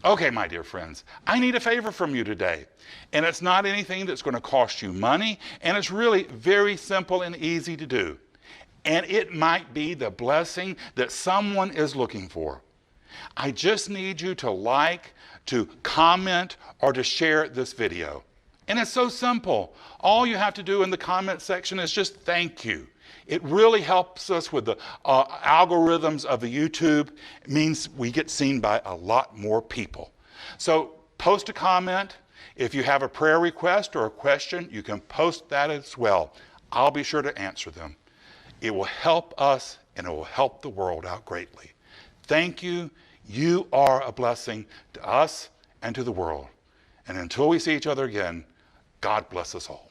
Okay, my dear friends, I need a favor from you today. And it's not anything that's going to cost you money, and it's really very simple and easy to do. And it might be the blessing that someone is looking for. I just need you to like, to comment, or to share this video. And it's so simple. All you have to do in the comment section is just thank you. It really helps us with the algorithms of the YouTube. It means we get seen by a lot more people. So post a comment. If you have a prayer request or a question, you can post that as well. I'll be sure to answer them. It will help us and it will help the world out greatly. Thank you. You are a blessing to us and to the world. And until we see each other again, God bless us all.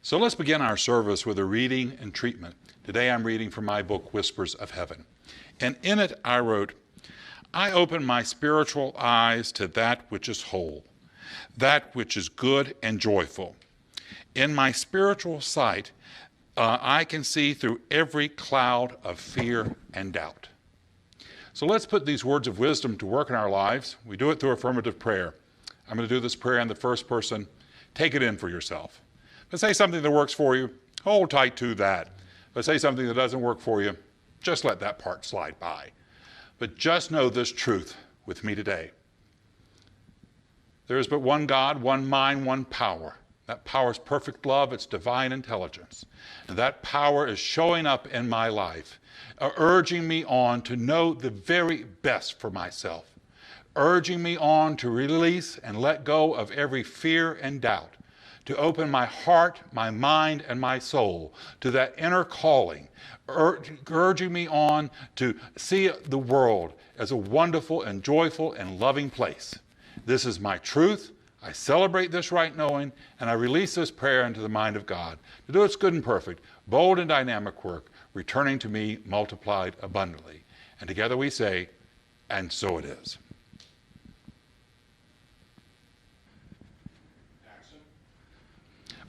So let's begin our service with a reading and treatment. Today I'm reading from my book, Whispers of Heaven. And in it I wrote, I open my spiritual eyes to that which is whole, that which is good and joyful. In my spiritual sight, I can see through every cloud of fear and doubt. So let's put these words of wisdom to work in our lives. We do it through affirmative prayer. I'm going to do this prayer in the first person. Take it in for yourself. But say something that works for you, hold tight to that. But say something that doesn't work for you, just let that part slide by. But just know this truth with me today. There is but one God, one mind, one power. That power is perfect love, it's divine intelligence. And that power is showing up in my life, urging me on to know the very best for myself, urging me on to release and let go of every fear and doubt, to open my heart, my mind, and my soul to that inner calling, urging me on to see the world as a wonderful and joyful and loving place. This is my truth. I celebrate this right knowing, and I release this prayer into the mind of God to do its good and perfect, bold and dynamic work, returning to me multiplied abundantly. And together we say, and so it is.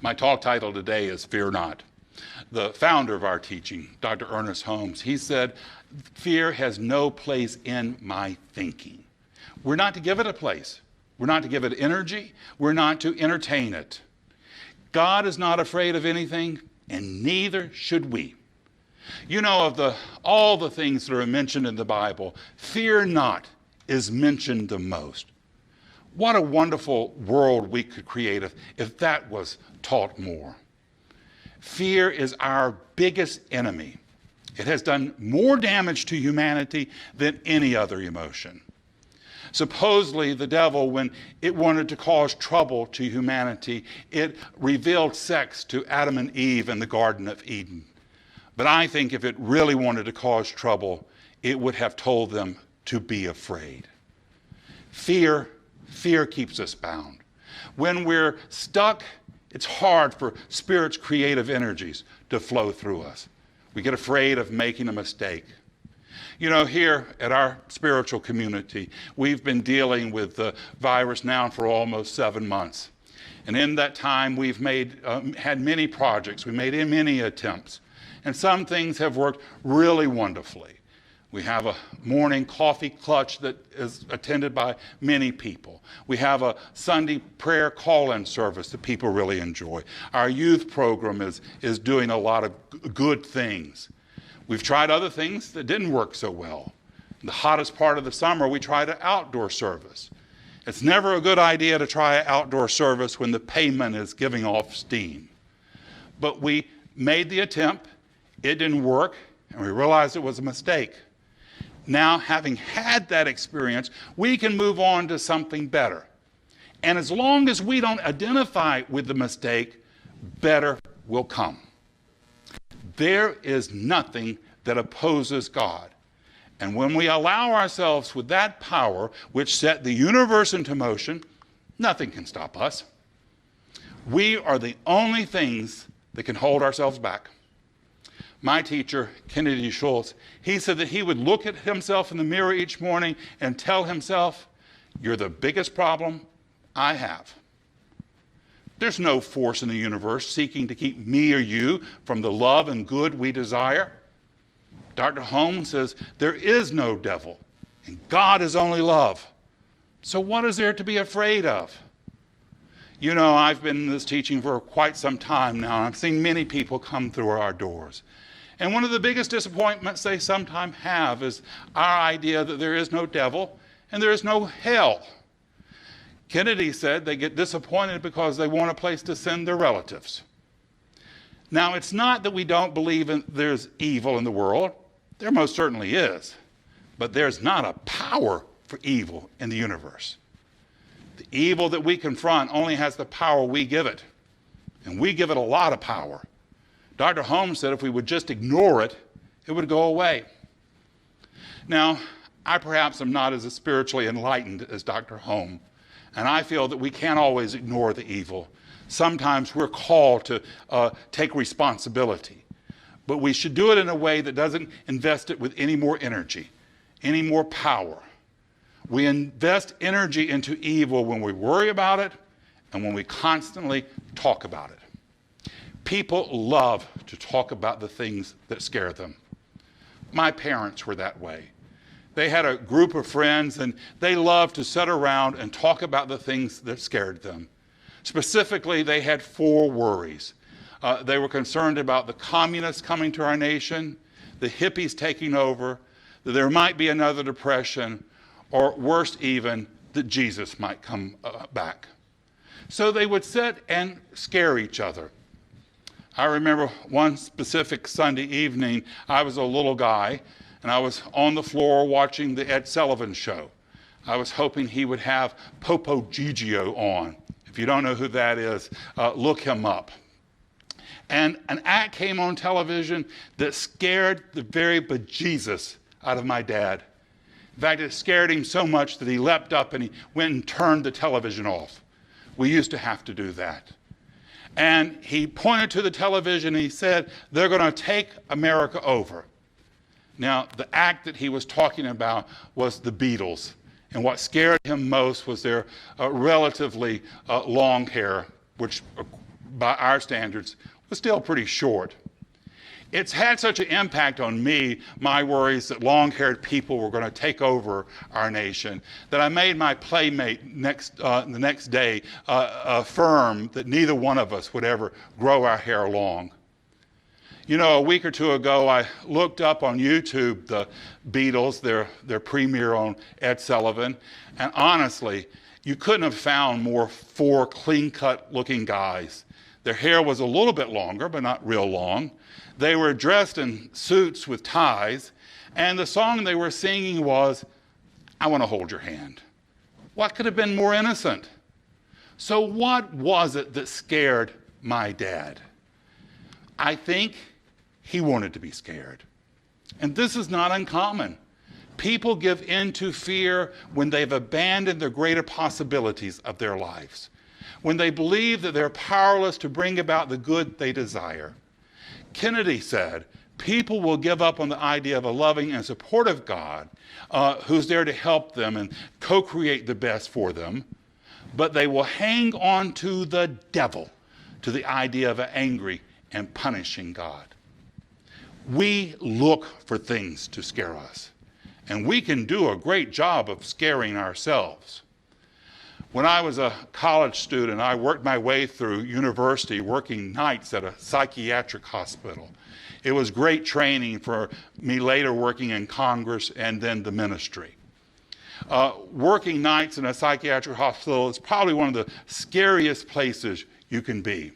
My talk title today is Fear Not. The founder of our teaching, Dr. Ernest Holmes, he said, fear has no place in my thinking. We're not to give it a place. We're not to give it energy. We're not to entertain it. God is not afraid of anything, and neither should we. You know, of all the things that are mentioned in the Bible, fear not is mentioned the most. What a wonderful world we could create if that was taught more. Fear is our biggest enemy. It has done more damage to humanity than any other emotion. Supposedly, the devil, when it wanted to cause trouble to humanity, it revealed sex to Adam and Eve in the Garden of Eden. But I think if it really wanted to cause trouble, it would have told them to be afraid. Fear keeps us bound. When we're stuck, it's hard for Spirit's creative energies to flow through us. We get afraid of making a mistake. You know, here at our spiritual community, we've been dealing with the virus now for almost 7 months. And in that time, we've had many projects. We made many attempts. And some things have worked really wonderfully. We have a morning coffee clutch that is attended by many people. We have a Sunday prayer call-in service that people really enjoy. Our youth program is doing a lot of good things. We've tried other things that didn't work so well. In the hottest part of the summer, we tried an outdoor service. It's never a good idea to try an outdoor service when the pavement is giving off steam. But we made the attempt, it didn't work, and we realized it was a mistake. Now, having had that experience, we can move on to something better. And as long as we don't identify with the mistake, better will come. There is nothing that opposes God. And when we allow ourselves with that power, which set the universe into motion, nothing can stop us. We are the only things that can hold ourselves back. My teacher, Kennedy Schultz, he said that he would look at himself in the mirror each morning and tell himself, you're the biggest problem I have. There's no force in the universe seeking to keep me or you from the love and good we desire. Dr. Holmes says there is no devil, and God is only love. So what is there to be afraid of? You know, I've been in this teaching for quite some time now, and I've seen many people come through our doors. And one of the biggest disappointments they sometimes have is our idea that there is no devil and there is no hell. Kennedy said they get disappointed because they want a place to send their relatives. Now, it's not that we don't believe there's evil in the world. There most certainly is. But there's not a power for evil in the universe. The evil that we confront only has the power we give it. And we give it a lot of power. Dr. Holmes said if we would just ignore it, it would go away. Now, I perhaps am not as spiritually enlightened as Dr. Holmes, and I feel that we can't always ignore the evil. Sometimes we're called to take responsibility, but we should do it in a way that doesn't invest it with any more energy, any more power. We invest energy into evil when we worry about it and when we constantly talk about it. People love to talk about the things that scare them. My parents were that way. They had a group of friends, and they loved to sit around and talk about the things that scared them. Specifically, they had 4 worries. They were concerned about the communists coming to our nation, the hippies taking over, that there might be another depression, or worse even, that Jesus might come back. So they would sit and scare each other. I remember one specific Sunday evening, I was a little guy, and I was on the floor watching the Ed Sullivan Show. I was hoping he would have Popo Gigio on. If you don't know who that is, look him up. And an act came on television that scared the very bejesus out of my dad. In fact, it scared him so much that he leapt up and he went and turned the television off. We used to have to do that. And he pointed to the television and he said, they're going to take America over. Now, the act that he was talking about was the Beatles. And what scared him most was their relatively long hair, which by our standards was still pretty short. It's had such an impact on me, my worries that long-haired people were going to take over our nation, that I made my playmate the next day affirm that neither one of us would ever grow our hair long. You know, a week or two ago, I looked up on YouTube the Beatles, their premiere on Ed Sullivan, and honestly, you couldn't have found more 4 clean-cut looking guys. Their hair was a little bit longer, but not real long. They were dressed in suits with ties, and the song they were singing was, I Want to Hold Your Hand. What could have been more innocent? So what was it that scared my dad? I think he wanted to be scared. And this is not uncommon. People give in to fear when they've abandoned the greater possibilities of their lives, when they believe that they're powerless to bring about the good they desire. Kennedy said, people will give up on the idea of a loving and supportive God who's there to help them and co-create the best for them, but they will hang on to the devil, to the idea of an angry and punishing God. We look for things to scare us, and we can do a great job of scaring ourselves. When I was a college student, I worked my way through university working nights at a psychiatric hospital. It was great training for me later working in Congress and then the ministry. Working nights in a psychiatric hospital is probably one of the scariest places you can be.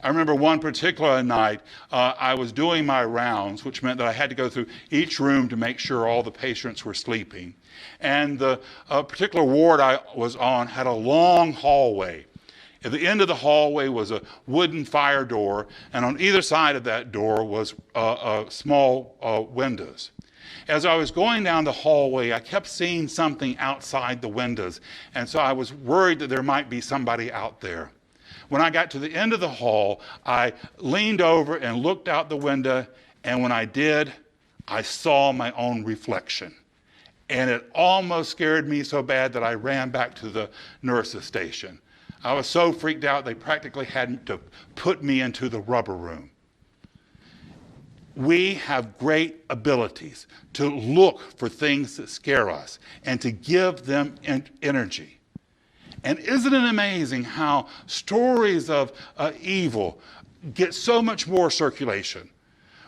I remember one particular night, I was doing my rounds, which meant that I had to go through each room to make sure all the patients were sleeping. And the particular ward I was on had a long hallway. At the end of the hallway was a wooden fire door, and on either side of that door was small windows. As I was going down the hallway, I kept seeing something outside the windows, and so I was worried that there might be somebody out there. When I got to the end of the hall, I leaned over and looked out the window, and when I did, I saw my own reflection. And it almost scared me so bad that I ran back to the nurse's station. I was so freaked out they practically had to put me into the rubber room. We have great abilities to look for things that scare us and to give them energy. And isn't it amazing how stories of evil get so much more circulation?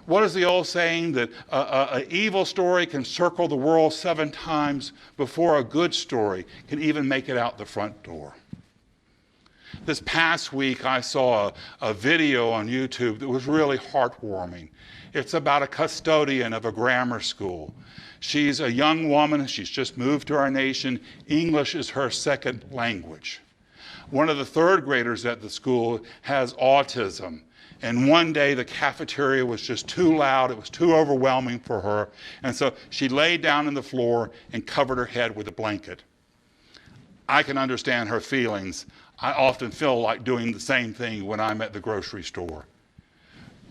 What is the old saying that an evil story can circle the world 7 times before a good story can even make it out the front door? This past week, I saw a video on YouTube that was really heartwarming. It's about a custodian of a grammar school. She's a young woman. She's just moved to our nation. English is her second language. One of the 3rd graders at the school has autism. And one day the cafeteria was just too loud. It was too overwhelming for her. And so she laid down on the floor and covered her head with a blanket. I can understand her feelings. I often feel like doing the same thing when I'm at the grocery store.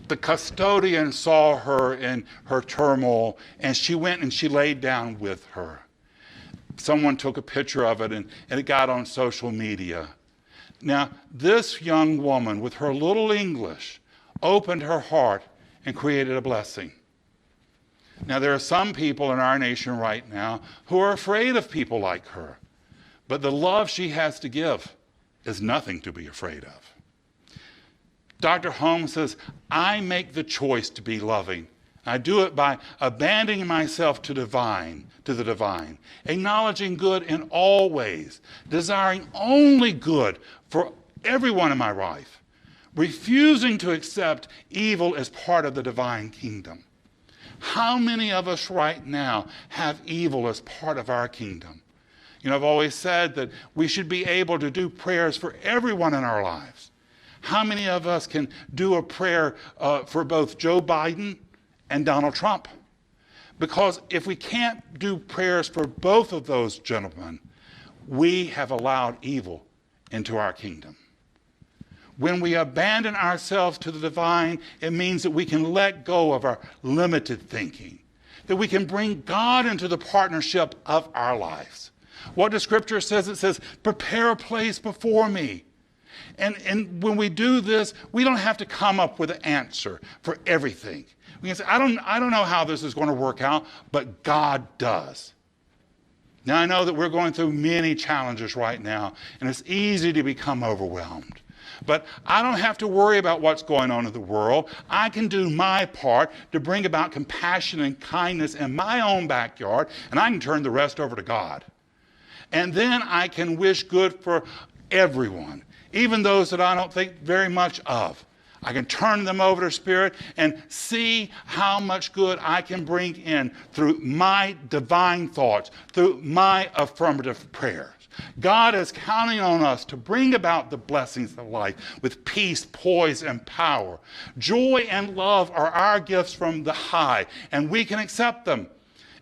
The custodian saw her in her turmoil, and she went and she laid down with her. Someone took a picture of it, and it got on social media. Now, this young woman, with her little English, opened her heart and created a blessing. Now, there are some people in our nation right now who are afraid of people like her, but the love she has to give is nothing to be afraid of. Dr. Holmes says, I make the choice to be loving. I do it by abandoning myself to the divine, acknowledging good in all ways, desiring only good for everyone in my life, refusing to accept evil as part of the divine kingdom. How many of us right now have evil as part of our kingdom? You know, I've always said that we should be able to do prayers for everyone in our lives. How many of us can do a prayer for both Joe Biden and Donald Trump? Because if we can't do prayers for both of those gentlemen, we have allowed evil into our kingdom. When we abandon ourselves to the divine, it means that we can let go of our limited thinking, that we can bring God into the partnership of our lives. What the scripture says, it says, prepare a place before me. And when we do this, we don't have to come up with an answer for everything. We can say, I don't know how this is going to work out, but God does. Now, I know that we're going through many challenges right now, and it's easy to become overwhelmed. But I don't have to worry about what's going on in the world. I can do my part to bring about compassion and kindness in my own backyard, and I can turn the rest over to God. And then I can wish good for everyone, even those that I don't think very much of. I can turn them over to Spirit and see how much good I can bring in through my divine thoughts, through my affirmative prayers. God is counting on us to bring about the blessings of life with peace, poise, and power. Joy and love are our gifts from the high, and we can accept them.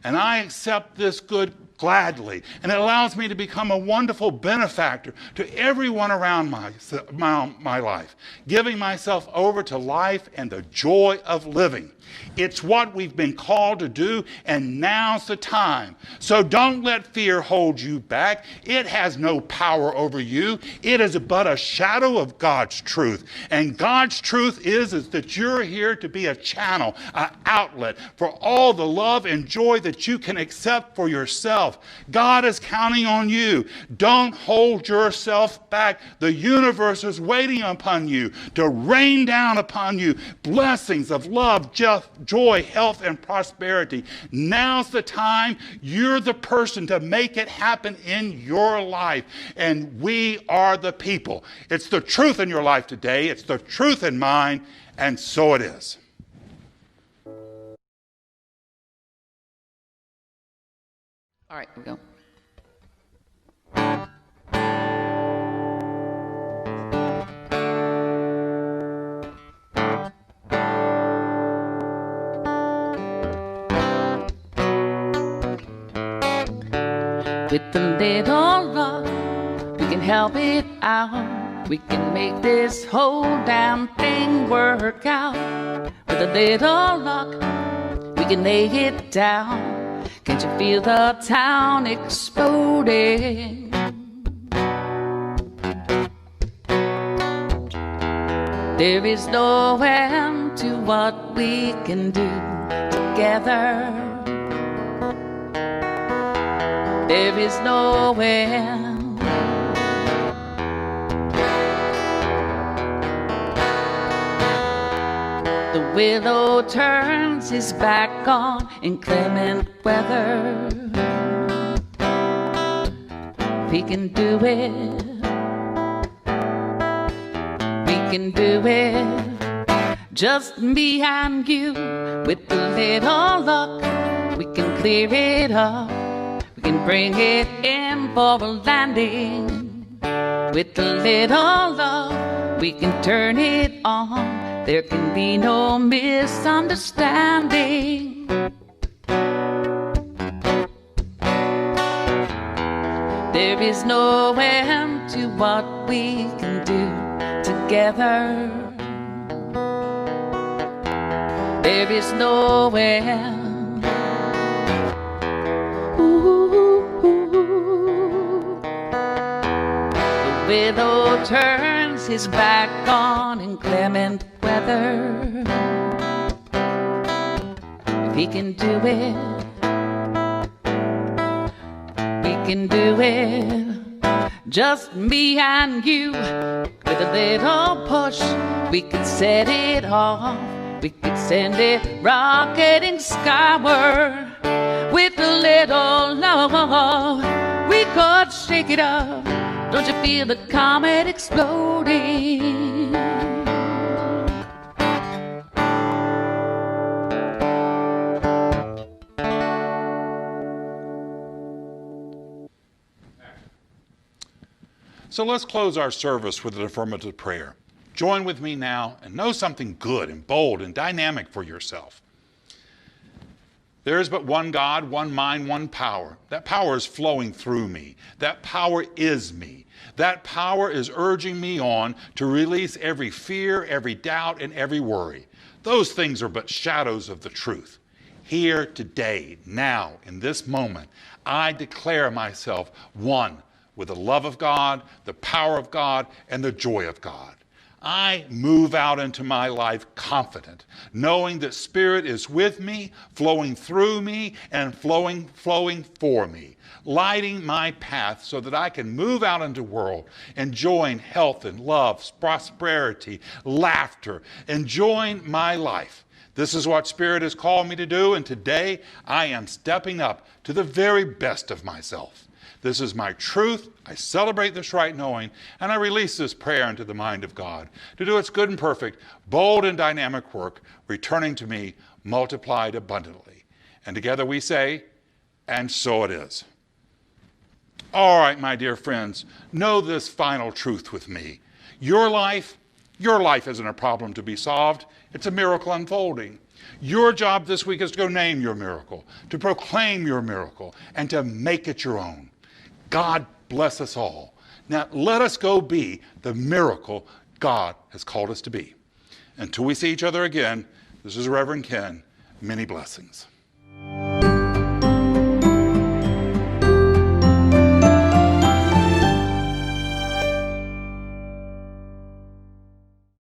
And I accept this good gladly. And it allows me to become a wonderful benefactor to everyone around my life, giving myself over to life and the joy of living. It's what we've been called to do, and now's the time. So don't let fear hold you back. It has no power over you. It is but a shadow of God's truth. And God's truth is that you're here to be a channel, an outlet for all the love and joy that you can accept for yourself. God is counting on you. Don't hold yourself back. The universe is waiting upon you to rain down upon you blessings of love, joy, health, and prosperity. Now's the time. You're the person to make it happen in your life. And we are the people. It's the truth in your life today. It's the truth in mine. And so it is. All right, here we go. With a little rock, we can help it out. We can make this whole damn thing work out. With a little rock, we can lay it down. Can't you feel the town exploding? There is no end to what we can do together. There is no end. The willow turns his back on inclement weather. We can do it. We can do it. Just me and you. With a little luck, we can clear it up. We can bring it in for a landing. With a little love, we can turn it on. There can be no misunderstanding. There is no end to what we can do together. There is no end. The willow turns his back on inclement weather. If he can do it, we can do it. Just me and you. With a little push, we could set it off. We could send it rocketing skyward. With a little love, we could shake it up. Don't you feel the comet exploding? So let's close our service with an affirmative prayer. Join with me now and know something good and bold and dynamic for yourself. There is but one God, one mind, one power. That power is flowing through me. That power is me. That power is urging me on to release every fear, every doubt, and every worry. Those things are but shadows of the truth. Here, today, now, in this moment, I declare myself one with the love of God, the power of God, and the joy of God. I move out into my life confident, knowing that Spirit is with me, flowing through me, and flowing for me, lighting my path so that I can move out into the world, enjoying health and love, prosperity, laughter, enjoying my life. This is what Spirit has called me to do, and today I am stepping up to the very best of myself. This is my truth. I celebrate this right knowing, and I release this prayer into the mind of God to do its good and perfect, bold and dynamic work, returning to me multiplied abundantly. And together we say, and so it is. All right, my dear friends, know this final truth with me. Your life isn't a problem to be solved. It's a miracle unfolding. Your job this week is to go name your miracle, to proclaim your miracle, and to make it your own. God bless us all. Now let us go be the miracle God has called us to be. Until we see each other again, this is Reverend Ken. Many blessings.